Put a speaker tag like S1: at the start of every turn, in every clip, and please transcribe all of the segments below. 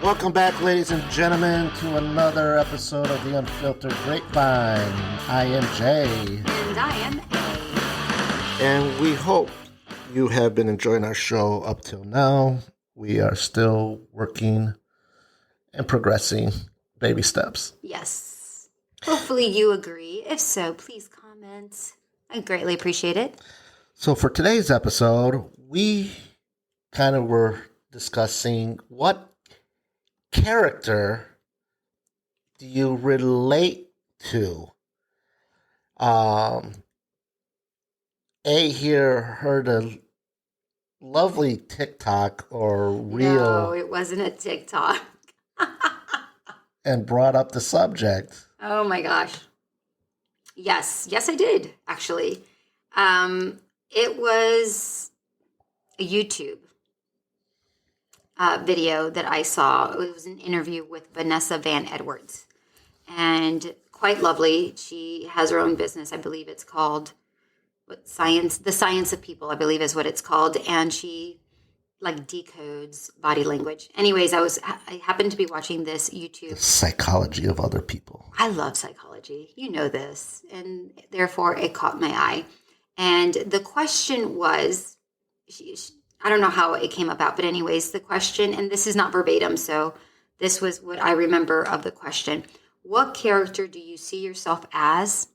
S1: Welcome back, ladies and gentlemen, to another episode of The Unfiltered Grapevine. I am Jay.
S2: And I am A.
S1: And we hope you have been enjoying our show up till now. We are still working and progressing baby steps.
S2: Yes. Hopefully you agree. If so, please comment. I greatly appreciate it.
S1: So for today's episode, we kind of were discussing what character do you relate to? A here heard a lovely TikTok or reel.
S2: No, it wasn't a TikTok.
S1: And brought up the subject.
S2: Oh my gosh. Yes, I did, actually. It was a YouTube video that I saw. It was an interview with Vanessa Van Edwards, and quite lovely. She has her own business. I believe it's called The Science of People, I believe is what it's called. And she decodes body language. Anyways, I happened to be watching this YouTube.
S1: The psychology of other people.
S2: I love psychology. You know this. And therefore it caught my eye. And the question was, I don't know how it came about, but anyways, the question, and this is not verbatim, so this was what I remember of the question. What character do you see yourself as?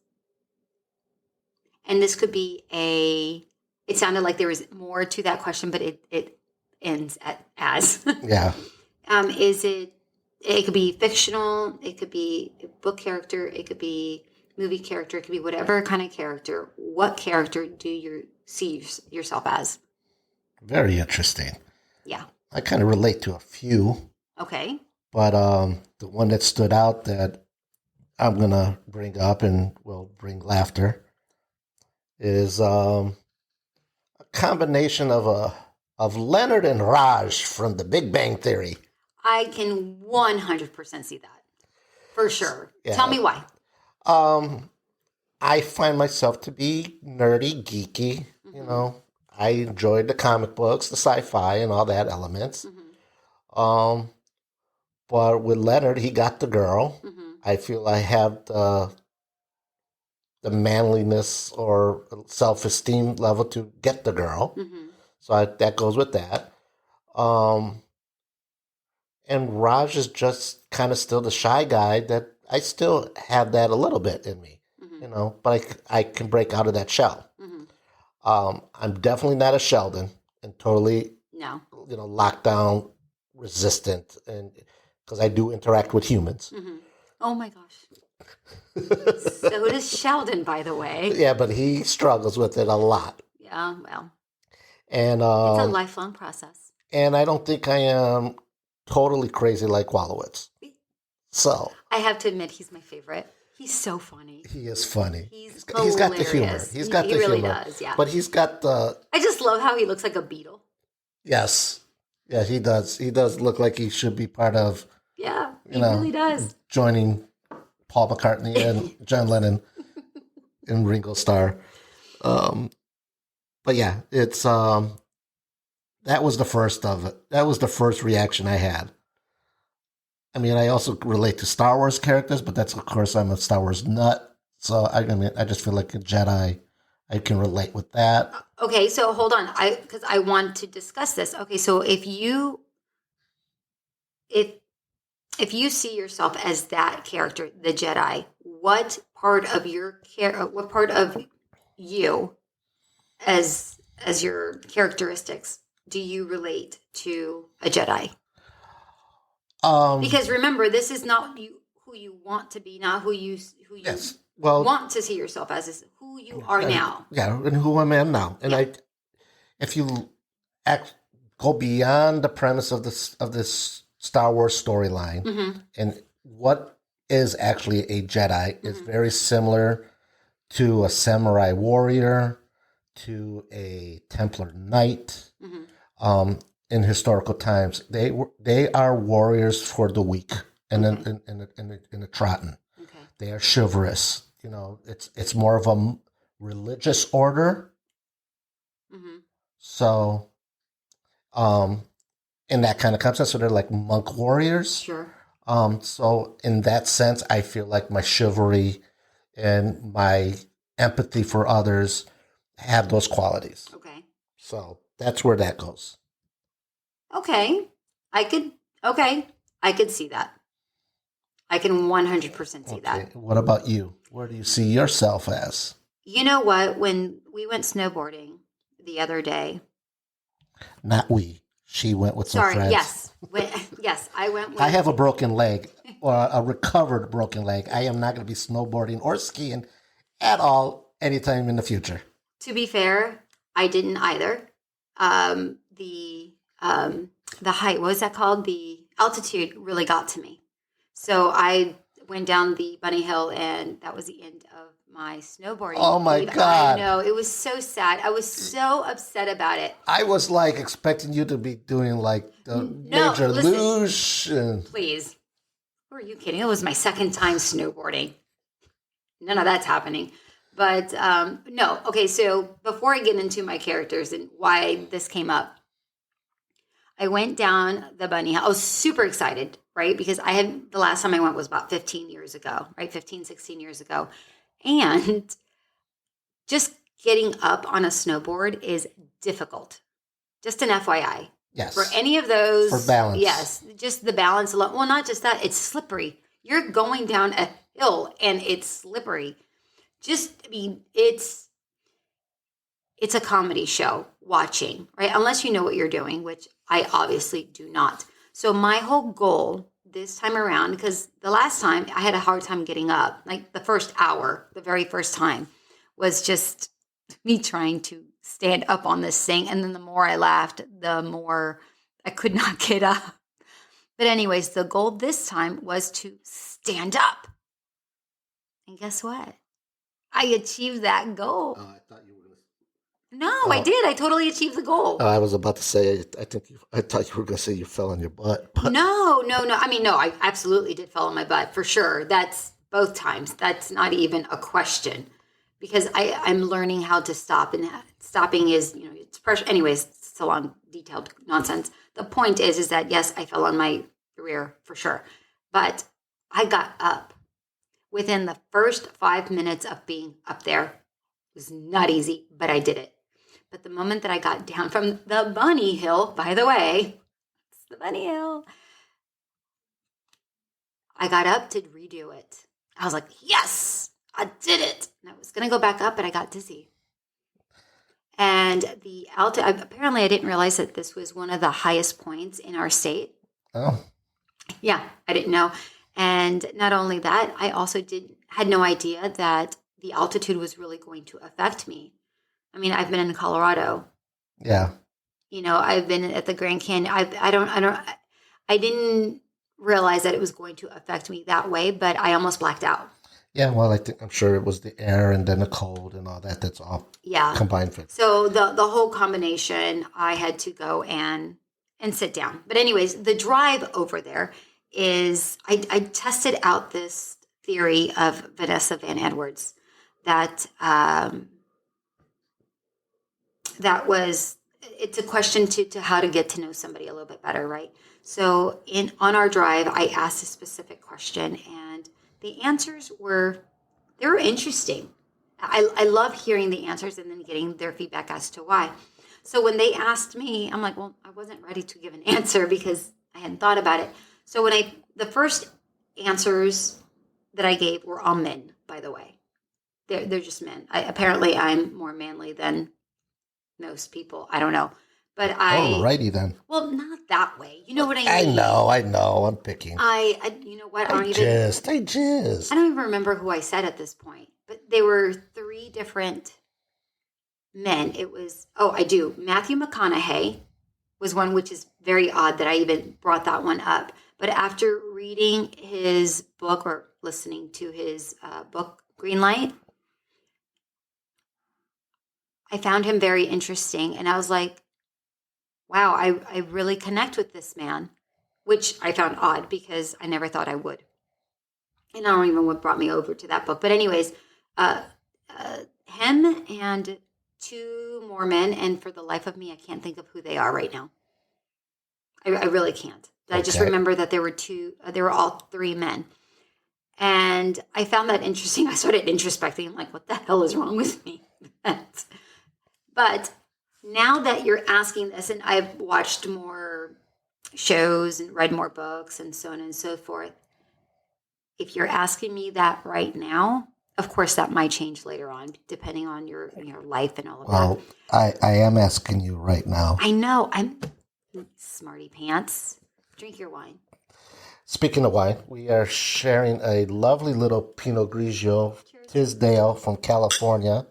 S2: And this could be it sounded like there was more to that question, but it ends at as.
S1: Yeah.
S2: It could be fictional, it could be a book character, it could be movie character, it could be whatever kind of character. What character do you see yourself as?
S1: Very interesting.
S2: Yeah.
S1: I kind of relate to a few.
S2: Okay.
S1: But the one that stood out that I'm going to bring up and will bring laughter is a combination of Leonard and Raj from The Big Bang Theory.
S2: I can 100% see that. For sure.
S1: Yeah.
S2: Tell me why.
S1: I find myself to be nerdy, geeky, you know. I enjoyed the comic books, the sci-fi, and all that elements. Mm-hmm. But with Leonard, he got the girl. Mm-hmm. I feel I have the manliness or self-esteem level to get the girl. Mm-hmm. So that goes with that. And Raj is just kind of still the shy guy that I still have that a little bit in me, you know, but I can break out of that shell. I'm definitely not a Sheldon and totally, lockdown resistant, and because I do interact with humans.
S2: Mm-hmm. Oh my gosh. So does Sheldon, by the way.
S1: Yeah, but he struggles with it a lot.
S2: Yeah, well.
S1: And
S2: it's a lifelong process.
S1: And I don't think I am totally crazy like Wolowitz. So
S2: I have to admit, he's my favorite. He's so funny.
S1: He is funny.
S2: He's
S1: got the humor. He's got the humor. He really
S2: does, yeah.
S1: But he's got the...
S2: I just love how he looks like a beetle.
S1: Yes. Yeah, he does. He does look like he should be part of...
S2: Yeah, he really does.
S1: Joining Paul McCartney and John Lennon in Ringo Starr. But yeah, it's... that was the first of it. That was the first reaction I had. I mean, I also relate to Star Wars characters, but that's, of course, I'm a Star Wars nut. So, I just feel like a Jedi. I can relate with that.
S2: Okay, so hold on. Because I want to discuss this. Okay, so if you see yourself as that character, the Jedi, what part of you as your characteristics do you relate to a Jedi? Because remember, this is not who you want to be, not who you want to see yourself as. Is who you are now.
S1: Yeah, and who I am now. And if you go beyond the premise of this Star Wars storyline, and what is actually a Jedi is very similar to a samurai warrior, to a Templar knight. In historical times, they are warriors for the weak and in the trotting. Okay. They are chivalrous. You know, it's more of a religious order. So, and in that kind of concept. So they're like monk warriors.
S2: Sure.
S1: So in that sense, I feel like my chivalry and my empathy for others have those qualities.
S2: Okay.
S1: So that's where that goes.
S2: Okay. I could, okay. I could see that. I can 100% see that.
S1: What about you? Where do you see yourself as?
S2: You know what? When we went snowboarding the other day,
S1: Not we. She went with some
S2: sorry,
S1: friends.
S2: yes. Yes, I went with.
S1: I have a broken leg, or a recovered broken leg. I am not going to be snowboarding or skiing at all anytime in the future.
S2: To be fair, I didn't either. The height, what was that called? The altitude really got to me. So I went down the bunny hill, and that was the end of my snowboarding.
S1: Oh my God.
S2: I know. It was so sad. I was so upset about it.
S1: I was like expecting you to be doing like the major
S2: listen.
S1: luge.
S2: Please. Who are you kidding? It was my second time snowboarding. None of that's happening. But no. Okay, so before I get into my characters and why this came up, I went down the bunny hill. I was super excited, right? Because the last time I went was about 15 years ago, right? 15, 16 years ago. And just getting up on a snowboard is difficult. Just an FYI.
S1: Yes.
S2: For any of those.
S1: For balance.
S2: Yes. Just the balance alone. Well, not just that. It's slippery. You're going down a hill and it's slippery. It's a comedy show watching, right? Unless you know what you're doing, which I obviously do not. So my whole goal this time around, because the last time I had a hard time getting up, like the first hour, the very first time, was just me trying to stand up on this thing. And then the more I laughed, the more I could not get up. But anyways, the goal this time was to stand up. And guess what? I achieved that goal.
S1: I thought you were going to.
S2: No, I did. I totally achieved the goal.
S1: I was about to say, I thought you were going to say you fell on your butt. But.
S2: No. I mean, no, I absolutely did fall on my butt for sure. That's both times. That's not even a question, because I'm learning how to stop, and stopping is, it's pressure. Anyways, it's a long, detailed nonsense. The point is that yes, I fell on my rear for sure, but I got up within the first 5 minutes of being up there. It was not easy, but I did it. But the moment that I got down from the bunny hill, by the way, it's the bunny hill, I got up to redo it. I was like, yes, I did it. And I was going to go back up, but I got dizzy. And the altitude, apparently I didn't realize that this was one of the highest points in our state.
S1: Oh.
S2: Yeah, I didn't know. And not only that, I also had no idea that the altitude was really going to affect me. I mean, I've been in Colorado.
S1: Yeah.
S2: I've been at the Grand Canyon. I didn't realize that it was going to affect me that way, but I almost blacked out.
S1: Yeah, well, I'm sure it was the air and then the cold and all that. That's all combined for.
S2: So the whole combination, I had to go and sit down. But anyways, the drive over there is, I tested out this theory of Vanessa Van Edwards that it's a question to how to get to know somebody a little bit better, right? So on our drive, I asked a specific question, and the answers were interesting. I love hearing the answers and then getting their feedback as to why. So when they asked me, I'm like, well, I wasn't ready to give an answer because I hadn't thought about it. So the first answers that I gave were all men, by the way. They're just men. Apparently I'm more manly than most people. I don't know. But
S1: Alrighty then.
S2: Well, not that way. You know what I mean?
S1: I know. I'm picking.
S2: You know what? I don't even remember who I said at this point. But they were 3 different men. It was, I do. Matthew McConaughey was one, which is very odd that I even brought that one up. But after reading his book or listening to his book, Greenlight, I found him very interesting. And I was like, wow, I really connect with this man, which I found odd because I never thought I would. And I don't even know what brought me over to that book. But anyways, him and 2 more men, and for the life of me, I can't think of who they are right now. I really can't. I just
S1: Okay.
S2: remember that there were all three men. And I found that interesting. I started introspecting. I'm like, what the hell is wrong with me? But now that you're asking this, and I've watched more shows and read more books and so on and so forth, if you're asking me that right now, of course that might change later on, depending on your life and all of that.
S1: Well, I am asking you right now.
S2: I know. I'm smarty pants. Drink your wine.
S1: Speaking of wine, we are sharing a lovely little Pinot Grigio Tisdale from California.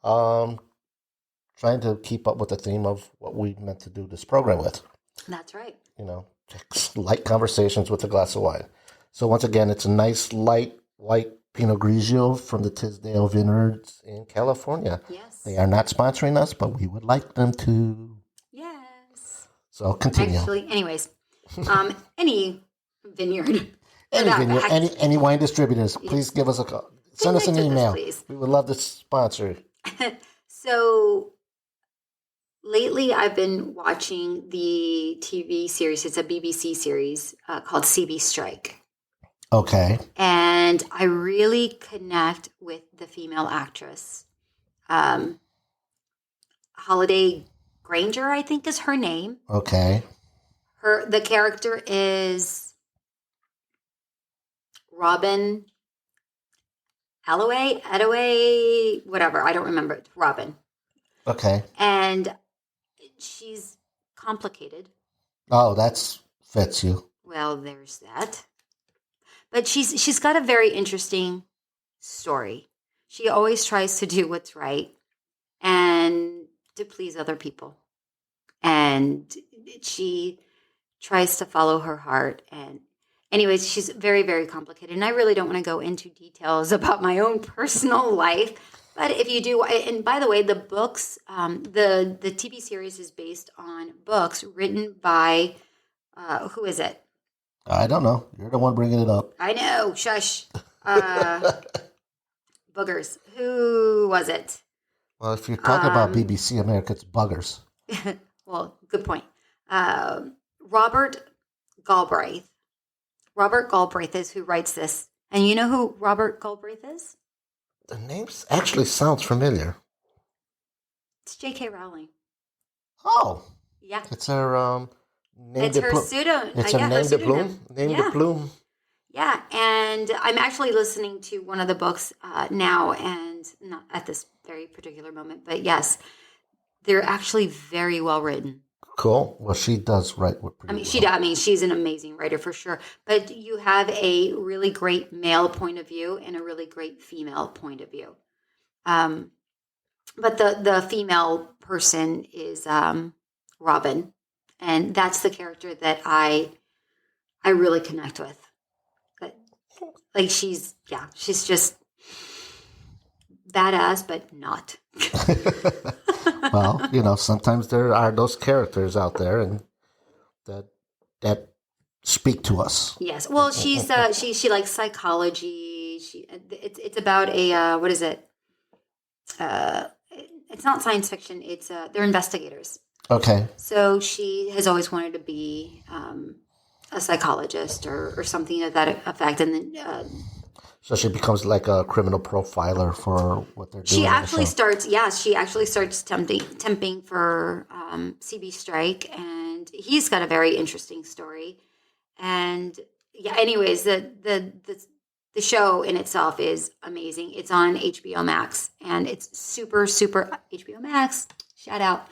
S1: Trying to keep up with the theme of what we meant to do this program with.
S2: That's right.
S1: You know, light conversations with a glass of wine. So once again, it's a nice light white Pinot Grigio from the Tisdale Vineyards in California.
S2: Yes.
S1: They are not sponsoring us, but we would like them to.
S2: Yes.
S1: So continue.
S2: Actually, anyways, any vineyard.
S1: Any
S2: without
S1: vineyard,
S2: that.
S1: any wine distributors, please give us a call. Send us an
S2: Connect with us,
S1: email.
S2: please.
S1: We would love to sponsor.
S2: So lately, I've been watching the TV series. It's a BBC series called CB Strike.
S1: Okay.
S2: And I really connect with the female actress. Holiday Granger, I think is her name.
S1: Okay.
S2: The character is Robin Alloway, whatever. I don't remember it. Robin.
S1: Okay.
S2: And she's complicated.
S1: Oh, that's fits you.
S2: Well, there's that. But she's got a very interesting story. She always tries to do what's right and to please other people. And she tries to follow her heart. And anyways, she's very, very complicated. And I really don't want to go into details about my own personal life. But if you do, and by the way, the books, the TV series is based on books written by, who is it?
S1: I don't know. You're the one bringing it up.
S2: I know, shush. Boogers. Who was it?
S1: Well, if you're talking about BBC America, it's buggers.
S2: Well, good point. Robert Galbraith. Robert Galbraith is who writes this. And you know who Robert Galbraith is?
S1: The name actually sounds familiar.
S2: It's J.K. Rowling.
S1: Oh,
S2: Yeah.
S1: it's her name
S2: It's
S1: de
S2: her
S1: plume.
S2: pseudo.
S1: It's
S2: yeah,
S1: a
S2: her
S1: name de
S2: pseudonym.
S1: plume. Name
S2: Yeah.
S1: de plume.
S2: Yeah, and I'm actually listening to one of the books now, and not at this very particular moment, but yes, they're actually very well written.
S1: Cool. Well, she does write with pretty
S2: She's an amazing writer for sure. But you have a really great male point of view and a really great female point of view. But the female person is Robin, and that's the character that I really connect with. Like she's just badass, but not.
S1: Well, you know, sometimes there are those characters out there, and that speak to us.
S2: Yes. Well, she likes psychology. It's about a what is it? It's not science fiction. It's they're investigators.
S1: Okay.
S2: So she has always wanted to be a psychologist or something of that effect, and then.
S1: So she becomes like a criminal profiler for what they're doing.
S2: She actually starts temping for CB Strike, and he's got a very interesting story. And yeah, anyways, the show in itself is amazing. It's on HBO Max, and it's super HBO Max. Shout out.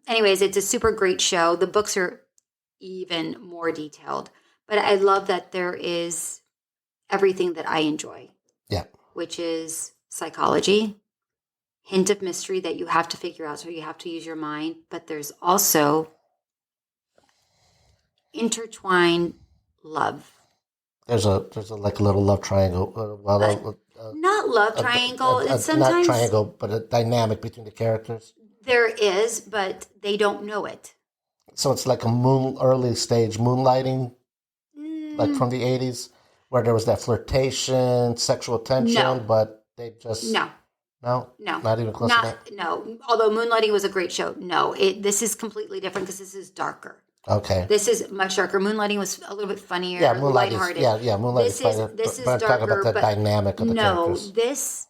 S2: Anyways, it's a super great show. The books are even more detailed, but I love that there is everything that I enjoy.
S1: Yeah.
S2: Which is psychology, hint of mystery that you have to figure out, so you have to use your mind. But there's also intertwined love.
S1: There's a like a little love triangle.
S2: Not love triangle. It's sometimes
S1: not triangle, but a dynamic between the characters.
S2: there is, but they don't know it.
S1: So it's like a early stage moonlighting, like from the 80s, where there was that flirtation, sexual tension,
S2: No.
S1: but they just
S2: No,
S1: not even close to that.
S2: no. Although Moonlighting was a great show, no, this is completely different because this is darker.
S1: Okay.
S2: This is much darker. Moonlighting was a little bit funnier,
S1: Yeah, Moonlight is
S2: lighthearted.
S1: Moonlight
S2: This
S1: is
S2: is
S1: fine,
S2: this is
S1: but I'm talking
S2: darker,
S1: about the
S2: but
S1: dynamic of the
S2: no,
S1: characters.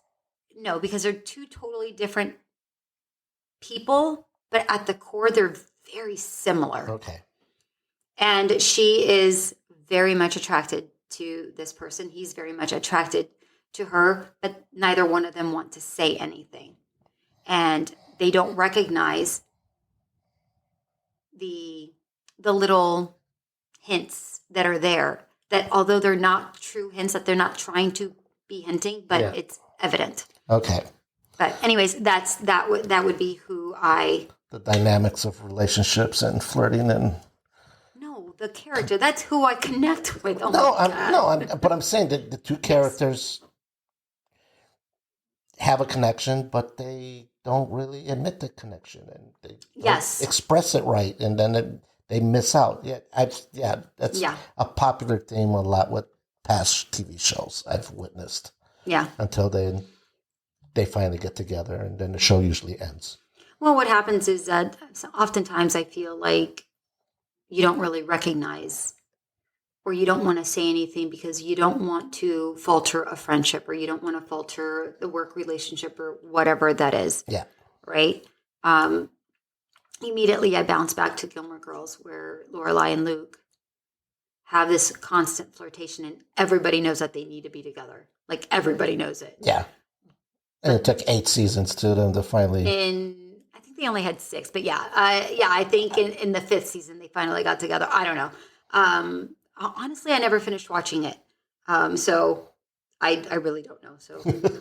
S2: no, because they're two totally different people, but at the core they're very similar.
S1: Okay.
S2: And she is very much attracted to this person. He's very much attracted to her, but neither one of them want to say anything. And they don't recognize the little hints that are there, that although they're not true hints, that they're not trying to be hinting, but
S1: Yeah.
S2: it's evident.
S1: Okay.
S2: But anyways, that would be who I
S1: The dynamics of relationships and flirting and
S2: no, the character. That's who I connect with. Oh my God.
S1: but I'm saying that the two characters have a connection, but they don't really admit the connection and they don't
S2: Yes.
S1: express it right, and then they miss out. That's
S2: Yeah.
S1: a popular theme a lot with past TV shows I've witnessed
S2: Yeah.
S1: until they finally get together, and then the show usually ends.
S2: Well, what happens is that oftentimes I feel like you don't really recognize, or you don't want to say anything because you don't want to falter a friendship, or you don't want to falter the work relationship, or whatever that is.
S1: Yeah.
S2: Right. Immediately I bounce back to Gilmore Girls, where Lorelai and Luke have this constant flirtation, and everybody knows that they need to be together. Like, everybody knows it.
S1: Yeah. And it took 8 seasons to them to finally.
S2: I think they only had 6, but I think in the 5th season they finally got together. I don't know. Honestly, I never finished watching it, so I really don't know. So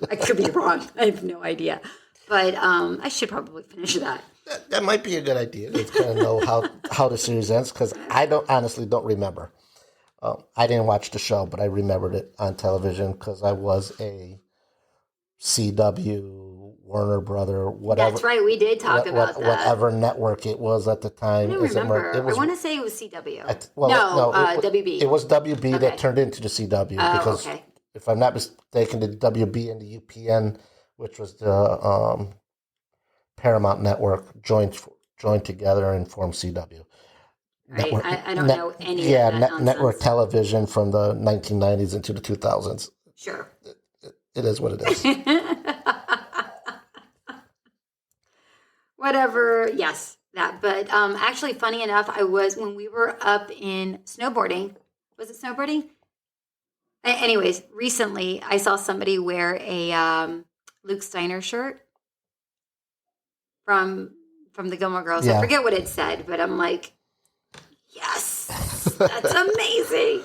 S2: I could be wrong. I have no idea, but I should probably finish that.
S1: That might be a good idea to kind of know how the series ends, because I honestly don't remember. I didn't watch the show, but I remembered it on television because I was a CW, Warner Brother, whatever.
S2: That's right. We did talk about that.
S1: Whatever network it was at the time.
S2: I don't remember. I want to say it was CW. WB.
S1: It was WB that turned into the CW because, if I'm not mistaken, the WB and the UPN, which was the Paramount Network, joined together and formed CW.
S2: Network, I don't know any of that nonsense.
S1: Network television from the 1990s into the 2000s.
S2: Sure.
S1: It is what it is.
S2: Whatever. Yes, that. But actually, funny enough, when we were up in snowboarding. Was it snowboarding? Anyways, recently I saw somebody wear a Luke Steiner shirt from the Gilmore Girls.
S1: Yeah.
S2: I forget what it said, but I'm like, yes, that's amazing.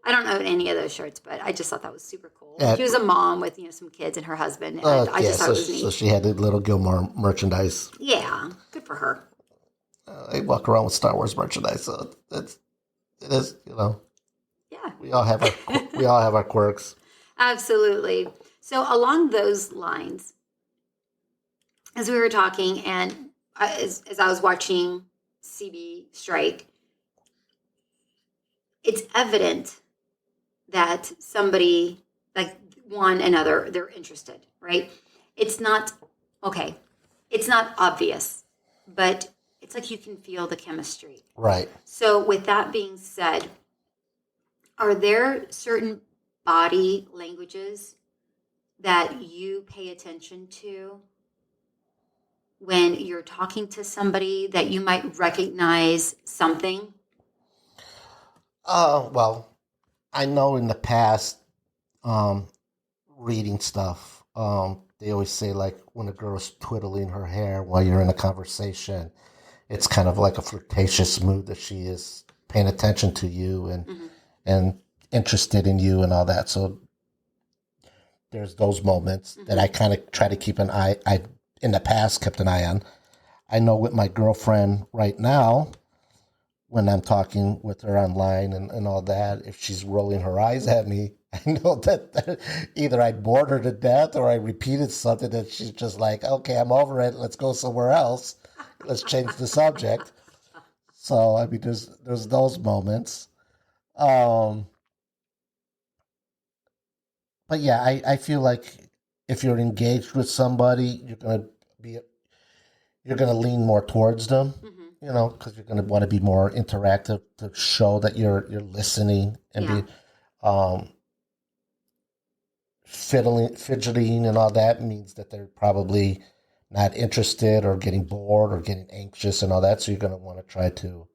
S2: I don't know any of those shirts, but I just thought that was super cool. She was a mom with some kids and her husband, and I just thought it was neat.
S1: So she had the little Gilmore merchandise.
S2: Yeah, good for her.
S1: I walk around with Star Wars merchandise, so it is.
S2: Yeah,
S1: we all have our quirks.
S2: Absolutely. So along those lines, as we were talking, and as I was watching CB strike, it's evident that somebody, like one another, they're interested, right? It's not obvious, but it's like you can feel the chemistry.
S1: Right.
S2: So with that being said, are there certain body languages that you pay attention to when you're talking to somebody that you might recognize something?
S1: Well, I know in the past, reading stuff, they always say, like, when a girl's twiddling her hair while you're in a conversation, it's kind of like a flirtatious mood that she is paying attention to you and interested in you and all that. So there's those moments that I kind of try to keep an eye. I in the past kept an eye on. I know with my girlfriend right now, when I'm talking with her online and all that, if she's rolling her eyes at me, I know that either I bored her to death or I repeated something that she's just like, okay, I'm over it. Let's go somewhere else. Let's change the subject. So, I mean, there's those moments. But yeah, I feel like if you're engaged with somebody, you're gonna lean more towards them.
S2: Mm-hmm.
S1: because you're going to want to be more interactive to show that you're listening and
S2: Yeah.
S1: be fidgeting and all that means that they're probably not interested or getting bored or getting anxious and all that. So you're going to want to try to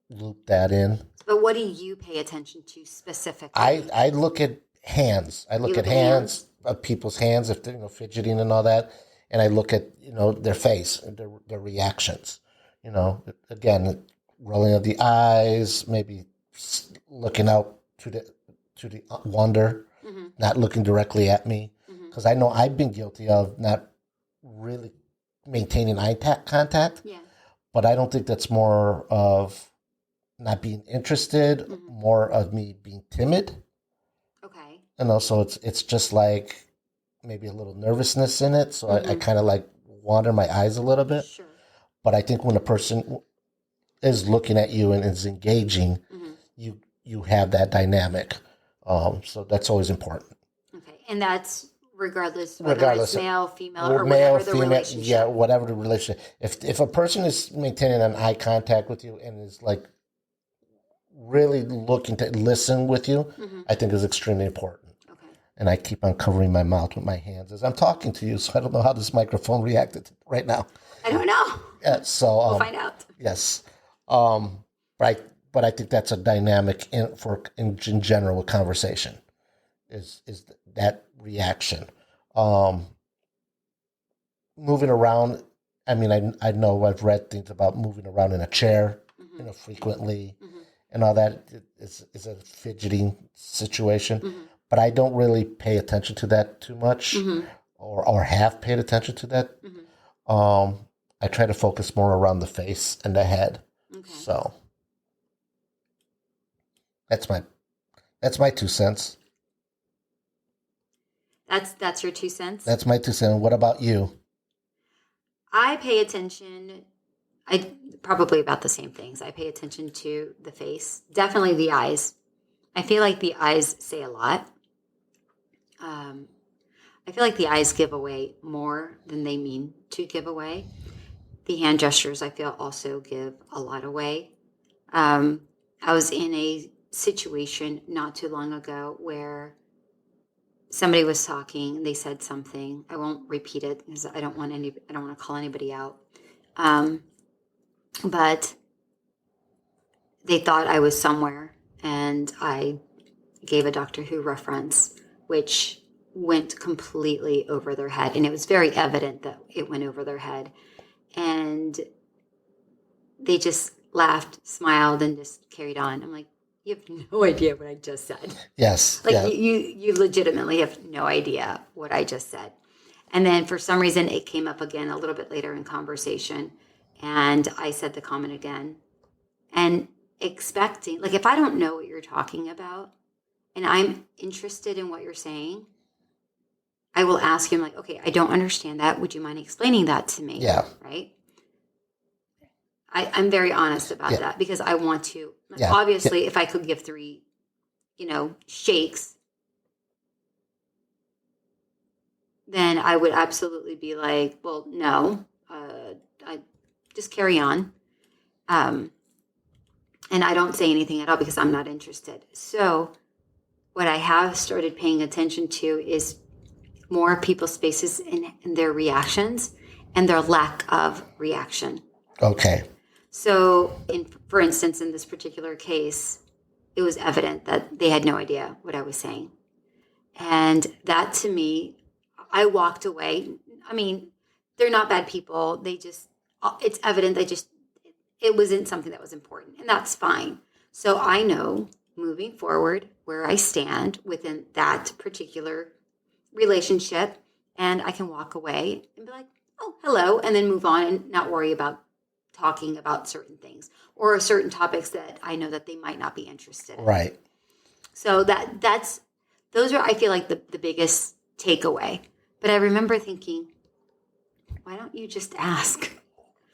S1: loop that in.
S2: But what do you pay attention to specifically?
S1: I look at hands. I look
S2: You
S1: at
S2: look at
S1: hands of people's hands if they're fidgeting and all that, and I look at their face, their reactions. Again, rolling of the eyes, maybe looking out to the wonder, not looking directly at me, because I know I've been guilty of not really maintaining eye contact.
S2: Yeah.
S1: But I don't think that's more of not being interested, more of me being timid.
S2: Okay.
S1: And also it's just like maybe a little nervousness in it. So I kind of like wander my eyes a little bit.
S2: Sure.
S1: But I think when a person is looking at you and is engaging, you have that dynamic. So that's always important.
S2: Okay. And that's regardless whether it's male, female, or
S1: male,
S2: whatever the
S1: female,
S2: relationship.
S1: yeah, whatever the relationship. If a person is maintaining an eye contact with you and is like really looking to listen with you, I think is extremely important.
S2: Okay.
S1: And I keep on covering my mouth with my hands as I'm talking to you, so I don't know how this microphone reacted right now.
S2: I don't know.
S1: Yeah, so
S2: We'll find out.
S1: Yes, but I think that's a dynamic in general with conversation. Is that reaction? Moving around. I mean, I know I've read things about moving around in a chair, frequently, and all that is a fidgeting situation. But I don't really pay attention to that too much, or have paid attention to that. I try to focus more around the face and the head. Okay. So that's my 2 cents.
S2: That's your 2 cents?
S1: That's my 2 cents. What about you?
S2: I pay attention, probably about the same things. I pay attention to the face, definitely the eyes. I feel like the eyes say a lot. I feel like the eyes give away more than they mean to give away. The hand gestures, I feel, also give a lot away. I was in a situation not too long ago where somebody was talking. They said something. I won't repeat it because I don't want to call anybody out. But they thought I was somewhere, and I gave a Doctor Who reference, which went completely over their head, and it was very evident that it went over their head. And they just laughed, smiled, and just carried on. I'm like, you have no idea what I just said.
S1: Yes.
S2: Like
S1: yeah.
S2: you legitimately have no idea what I just said. And then for some reason it came up again a little bit later in conversation, and I said the comment again, and expecting, like, if I don't know what you're talking about and I'm interested in what you're saying, I will ask him, like, okay, I don't understand that. Would you mind explaining that to me?
S1: Yeah.
S2: Right? I'm very honest about that because I want to. Obviously, if I could give 3, shakes, then I would absolutely be like, well, no, I just carry on. And I don't say anything at all because I'm not interested. So what I have started paying attention to is more people's faces and their reactions and their lack of reaction.
S1: Okay.
S2: So, for instance, in this particular case, it was evident that they had no idea what I was saying. And that, to me, I walked away. I mean, they're not bad people. It's evident it wasn't something that was important, and that's fine. So I know moving forward where I stand within that particular relationship, and I can walk away and be like, oh, hello, and then move on and not worry about talking about certain things or certain topics that I know that they might not be interested in.
S1: Right.
S2: So those are, I feel like, the biggest takeaway. But I remember thinking, why don't you just ask?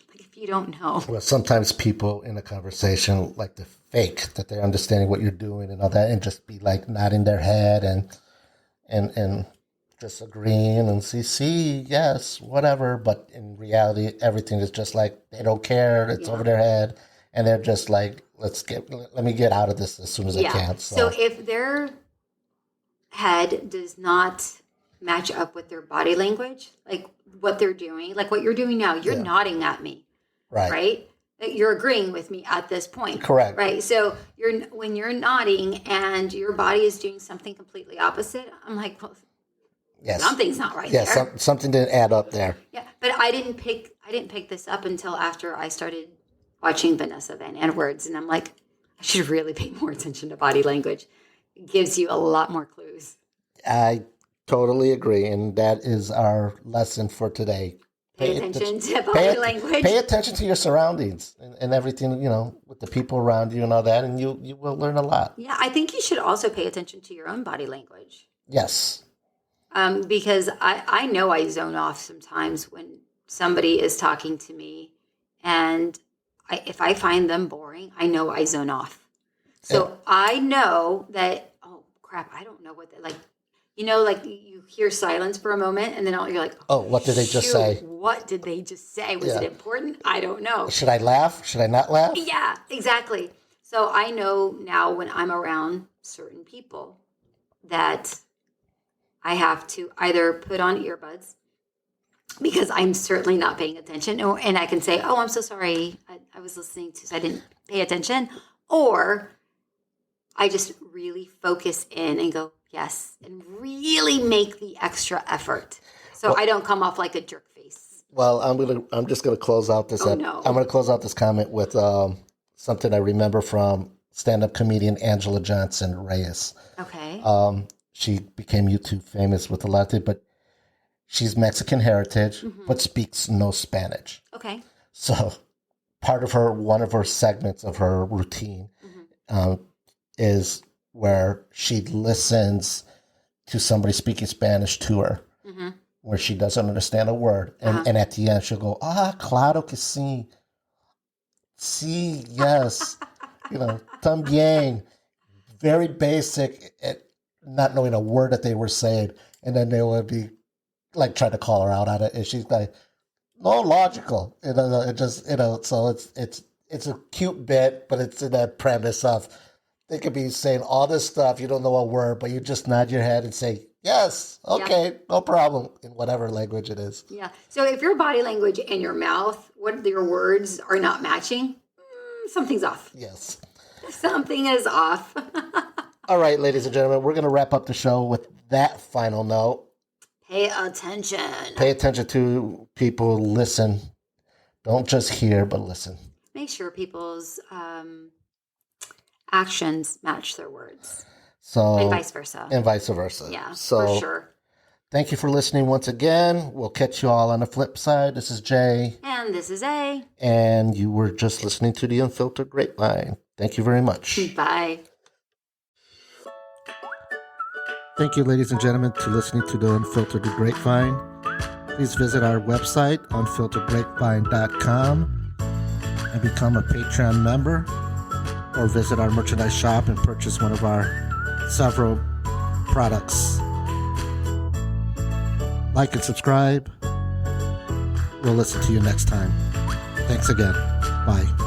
S2: Like, if you don't know.
S1: Well, sometimes people in a conversation like to fake that they're understanding what you're doing and all that, and just be like nodding their head and just agreeing and see, yes, whatever. But in reality, everything is just like they don't care. It's over their head, and they're just like, let me get out of this as soon as I can.
S2: So if their head does not match up with their body language, like what they're doing, like what you're doing now, you're nodding at me, right? You're agreeing with me at this point.
S1: Correct.
S2: Right. So when you're nodding and your body is doing something completely opposite, I'm like, well, something's not right there.
S1: Something didn't add up there.
S2: Yeah. But I didn't pick this up until after I started watching Vanessa Van Edwards, and I'm like, I should really pay more attention to body language. It gives you a lot more clues.
S1: I totally agree, and that is our lesson for today.
S2: Pay attention to body language.
S1: Pay attention to your surroundings and everything, with the people around you and all that, and you will learn a lot.
S2: Yeah, I think you should also pay attention to your own body language.
S1: Yes.
S2: Because I know I zone off sometimes when somebody is talking to me, and if I find them boring, I know I zone off. So I know that, oh, crap, I don't know what they're like. Like you hear silence for a moment, and then you're like,
S1: oh, what did they just say?
S2: What did they just say? Was it important? I don't know.
S1: Should I laugh? Should I not laugh?
S2: Yeah, exactly. So I know now when I'm around certain people that I have to either put on earbuds because I'm certainly not paying attention, and I can say, oh, I'm so sorry. I was listening so I didn't pay attention. Or I just really focus in and go, yes, and really make the extra effort, so I don't come off like a jerk face.
S1: Well, I'm just gonna close out this. I'm gonna close out this comment with something I remember from stand-up comedian Angela Johnson Reyes.
S2: Okay.
S1: She became YouTube famous with a lot of things, but she's Mexican heritage, but speaks no Spanish.
S2: Okay.
S1: So part of one of her segments of her routine is where she listens to somebody speaking Spanish to her, where she doesn't understand a word. And at the end, she'll go, claro que sí. Sí, yes. También. Very basic, not knowing a word that they were saying. And then they would be like trying to call her out on it. And she's like, no, logical. It just, so it's a cute bit, but it's in that premise of, they could be saying all this stuff, you don't know a word, but you just nod your head and say, yes, okay, no problem, in whatever language it is.
S2: Yeah. So if your body language and your mouth, what your words are not matching, something's off.
S1: Yes.
S2: Something is off.
S1: All right, ladies and gentlemen, we're going to wrap up the show with that final note.
S2: Pay attention.
S1: Pay attention to people. Listen. Don't just hear, but listen.
S2: Make sure people's actions match their words. And vice versa.
S1: Yeah,
S2: for sure.
S1: Thank you for listening once again. We'll catch you all on the flip side. This is Jay.
S2: And this is A.
S1: And you were just listening to The Unfiltered Grapevine. Thank you very much.
S2: Bye.
S1: Thank you, ladies and gentlemen, to listening to The Unfiltered Grapevine. Please visit our website, unfilteredgrapevine.com, and become a Patreon member, or visit our merchandise shop and purchase one of our several products. Like and subscribe. We'll listen to you next time. Thanks again. Bye.